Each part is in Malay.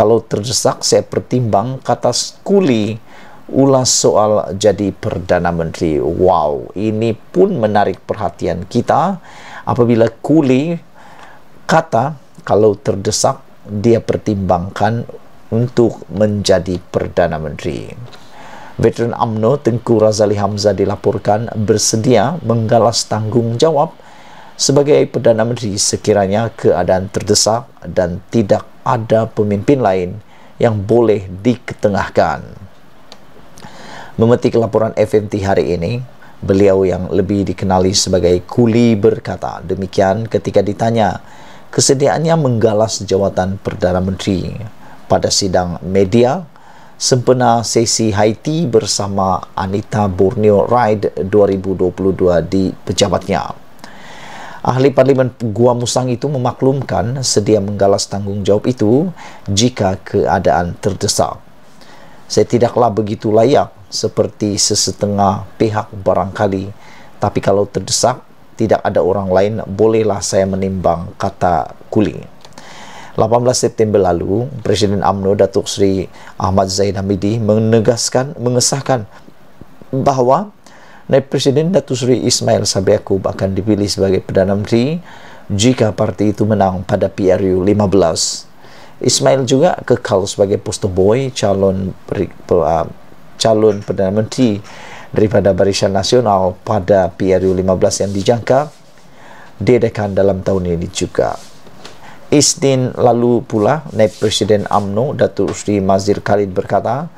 Kalau terdesak, saya pertimbang, kata Kuli, ulas soal jadi Perdana Menteri. Wow, ini pun menarik perhatian kita apabila Kuli kata kalau terdesak dia pertimbangkan untuk menjadi Perdana Menteri. Veteran UMNO Tengku Razali Hamzah dilaporkan bersedia menggalas tanggungjawab sebagai Perdana Menteri sekiranya keadaan terdesak dan tidak ada pemimpin lain yang boleh diketengahkan. Memetik laporan FMT hari ini, beliau yang lebih dikenali sebagai Kuli berkata demikian ketika ditanya kesediaannya menggalas jawatan Perdana Menteri pada sidang media sempena sesi Haiti bersama Anita Borneo Ride 2022 di pejabatnya. Ahli Parlimen Gua Musang itu memaklumkan sedia menggalas tanggungjawab itu jika keadaan terdesak. Saya tidaklah begitu layak seperti sesetengah pihak barangkali, tapi kalau terdesak tidak ada orang lain, bolehlah saya menimbang, kata Kuli. 18 September lalu, Presiden UMNO Datuk Seri Ahmad Zahid Hamidi mengesahkan bahawa Naib Presiden Datuk Seri Ismail Sabri Yaakob akan dipilih sebagai Perdana Menteri jika parti itu menang pada PRU 15. Ismail juga kekal sebagai poster boy calon Perdana Menteri daripada Barisan Nasional pada PRU 15 yang dijangka diadakan dalam tahun ini juga. Isnin lalu pula, Naib Presiden UMNO Datuk Seri Mazir Khalid berkata,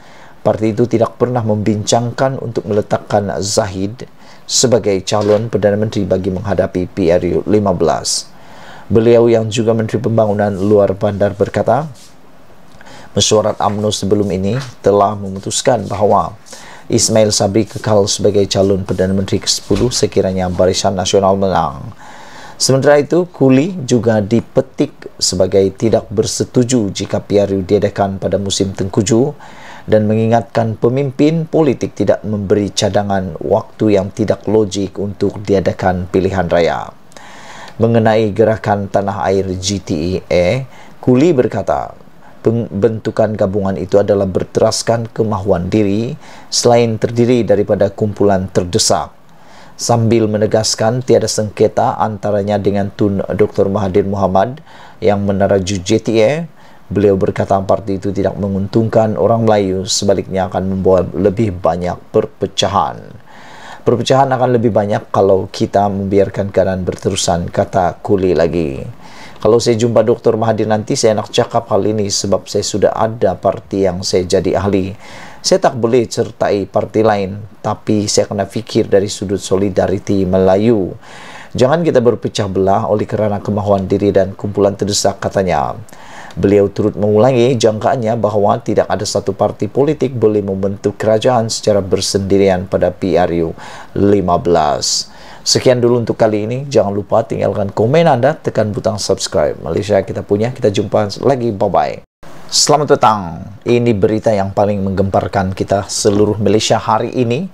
parti itu tidak pernah membincangkan untuk meletakkan Zahid sebagai calon Perdana Menteri bagi menghadapi PRU 15. Beliau yang juga Menteri Pembangunan Luar Bandar berkata, mesyuarat UMNO sebelum ini telah memutuskan bahawa Ismail Sabri kekal sebagai calon Perdana Menteri ke-10 sekiranya Barisan Nasional menang. Sementara itu, Kuli juga dipetik sebagai tidak bersetuju jika PRU diadakan pada musim tengkujuh dan mengingatkan pemimpin politik tidak memberi cadangan waktu yang tidak logik untuk diadakan pilihan raya. Mengenai gerakan tanah air GTEA, Kuli berkata, pembentukan gabungan itu adalah berteraskan kemahuan diri selain terdiri daripada kumpulan terdesak. Sambil menegaskan tiada sengketa antaranya dengan Tun Dr. Mahathir Mohamad yang meneraju JTA, beliau berkata parti itu tidak menguntungkan orang Melayu, sebaliknya akan membawa lebih banyak perpecahan. Perpecahan akan lebih banyak kalau kita membiarkan keadaan berterusan, kata Kuli lagi. Kalau saya jumpa Dr. Mahathir nanti, saya nak cakap hal ini sebab saya sudah ada parti yang saya jadi ahli. Saya tak boleh sertai parti lain, tapi saya kena fikir dari sudut solidariti Melayu. Jangan kita berpecah belah oleh kerana kemahuan diri dan kumpulan terdesak, katanya. Beliau turut mengulangi jangkaannya bahawa tidak ada satu parti politik boleh membentuk kerajaan secara bersendirian pada PRU 15. Sekian dulu untuk kali ini. Jangan lupa tinggalkan komen Anda, tekan butang subscribe. Malaysia kita punya, kita jumpa lagi. Bye-bye. Selamat datang. Ini berita yang paling menggemparkan kita seluruh Malaysia hari ini.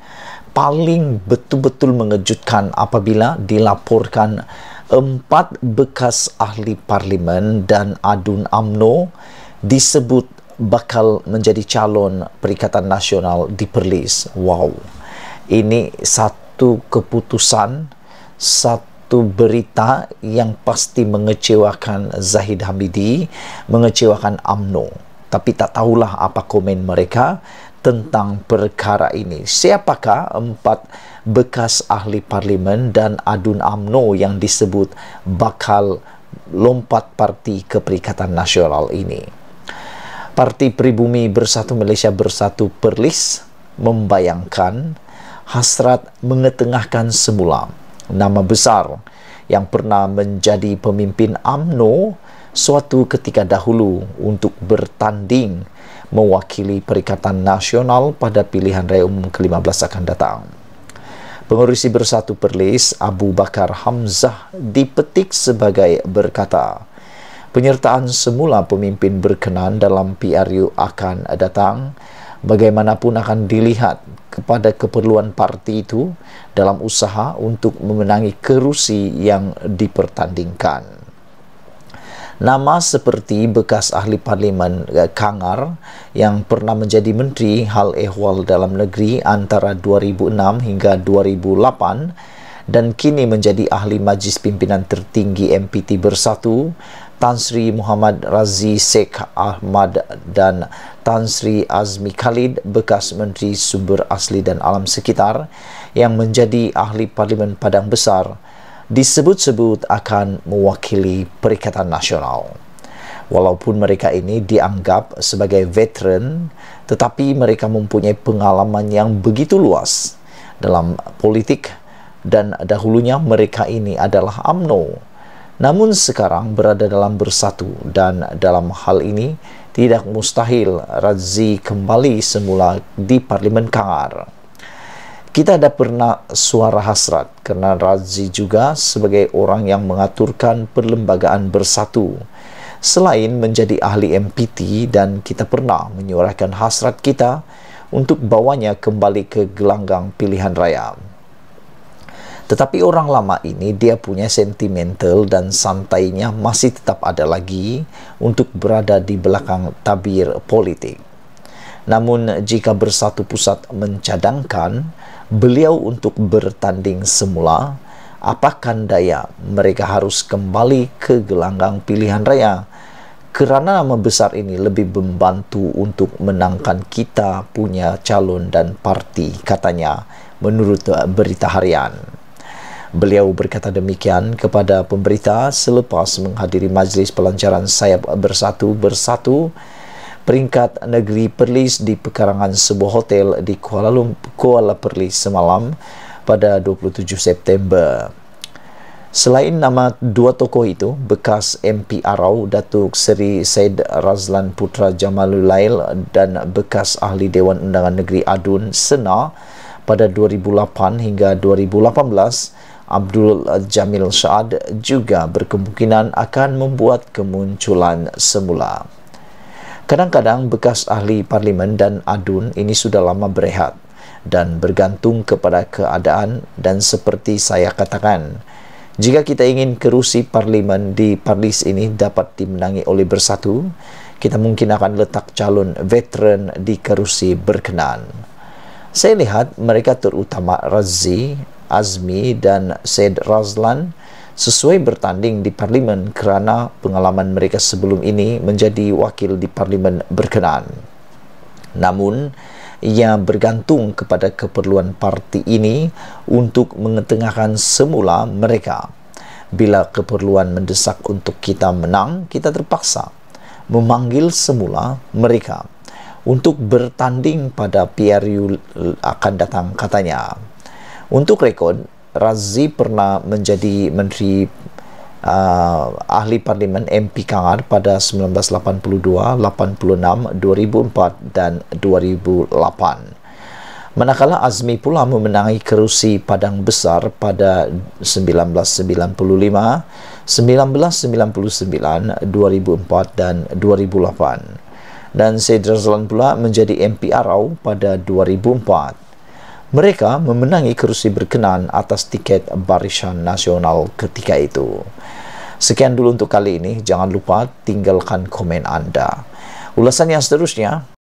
Paling betul-betul mengejutkan apabila dilaporkan 4 bekas ahli parlimen dan adun UMNO disebut bakal menjadi calon Perikatan Nasional di Perlis. Wow. Ini satu keputusan, satu berita yang pasti mengecewakan Zahid Hamidi, mengecewakan UMNO. Tapi tak tahulah apa komen mereka tentang perkara ini. Siapakah 4 bekas ahli parlimen dan adun UMNO yang disebut bakal lompat parti ke Perikatan Nasional ini? Parti Pribumi Bersatu Malaysia Bersatu Perlis membayangkan hasrat mengetengahkan semula nama besar yang pernah menjadi pemimpin UMNO suatu ketika dahulu untuk bertanding mewakili Perikatan Nasional pada pilihan raya umum ke-15 akan datang. Pengerusi Bersatu Perlis Abu Bakar Hamzah dipetik sebagai berkata, penyertaan semula pemimpin berkenan dalam PRU akan datang, bagaimanapun akan dilihat kepada keperluan parti itu dalam usaha untuk memenangi kerusi yang dipertandingkan. Nama seperti bekas ahli parlimen Kangar yang pernah menjadi Menteri Hal Ehwal Dalam Negeri antara 2006 hingga 2008 dan kini menjadi ahli Majlis Pimpinan Tertinggi MPT Bersatu, Tan Sri Muhammad Razi Sheikh Ahmad dan Tan Sri Azmi Khalid, bekas Menteri Sumber Asli dan Alam Sekitar yang menjadi ahli Parlimen Padang Besar, disebut-sebut akan mewakili Perikatan Nasional. Walaupun mereka ini dianggap sebagai veteran, tetapi mereka mempunyai pengalaman yang begitu luas dalam politik dan dahulunya mereka ini adalah UMNO. Namun sekarang berada dalam Bersatu dan dalam hal ini tidak mustahil Razi kembali semula di Parlimen Kangar. Kita ada pernah suara hasrat kerana Razi juga sebagai orang yang mengaturkan perlembagaan Bersatu. Selain menjadi ahli MPT, dan kita pernah menyuarakan hasrat kita untuk bawanya kembali ke gelanggang pilihan raya. Tetapi orang lama ini dia punya sentimental dan santainya masih tetap ada lagi untuk berada di belakang tabir politik. Namun jika Bersatu Pusat mencadangkan beliau untuk bertanding semula, apakan daya mereka harus kembali ke gelanggang pilihan raya kerana nama besar ini lebih membantu untuk menangkan kita punya calon dan parti, katanya menurut berita harian. Beliau berkata demikian kepada pemberita selepas menghadiri majlis pelancaran sayap Bersatu peringkat negeri Perlis di pekarangan sebuah hotel di Kuala Perlis semalam pada 27 September. Selain nama dua tokoh itu, bekas MP Arau Datuk Seri Said Razlan Putra Jamalulail dan bekas ahli Dewan Undangan Negeri Adun Sena pada 2008 hingga 2018, Abdul Jamil Saad juga berkemungkinan akan membuat kemunculan semula. Kadang-kadang bekas ahli parlimen dan adun ini sudah lama berehat dan bergantung kepada keadaan, dan seperti saya katakan, jika kita ingin kerusi parlimen di Perlis ini dapat dimenangi oleh Bersatu, kita mungkin akan letak calon veteran di kerusi berkenaan. Saya lihat mereka terutama Razi, Azmi dan Said Razlan sesuai bertanding di parlimen kerana pengalaman mereka sebelum ini menjadi wakil di parlimen berkenaan. Namun, ia bergantung kepada keperluan parti ini untuk mengetengahkan semula mereka. Bila keperluan mendesak untuk kita menang, kita terpaksa memanggil semula mereka untuk bertanding pada PRU akan datang, katanya. Untuk rekod, Razi pernah menjadi Menteri Ahli Parlimen MP Kangar pada 1982, 86, 2004 dan 2008. Manakala Azmi pula memenangi kerusi Padang Besar pada 1995, 1999, 2004 dan 2008. Dan Said Razlan pula menjadi MP Arau pada 2004. Mereka memenangi kerusi berkenaan atas tiket Barisan Nasional ketika itu. Sekian dulu untuk kali ini. Jangan lupa tinggalkan komen anda. Ulasan yang seterusnya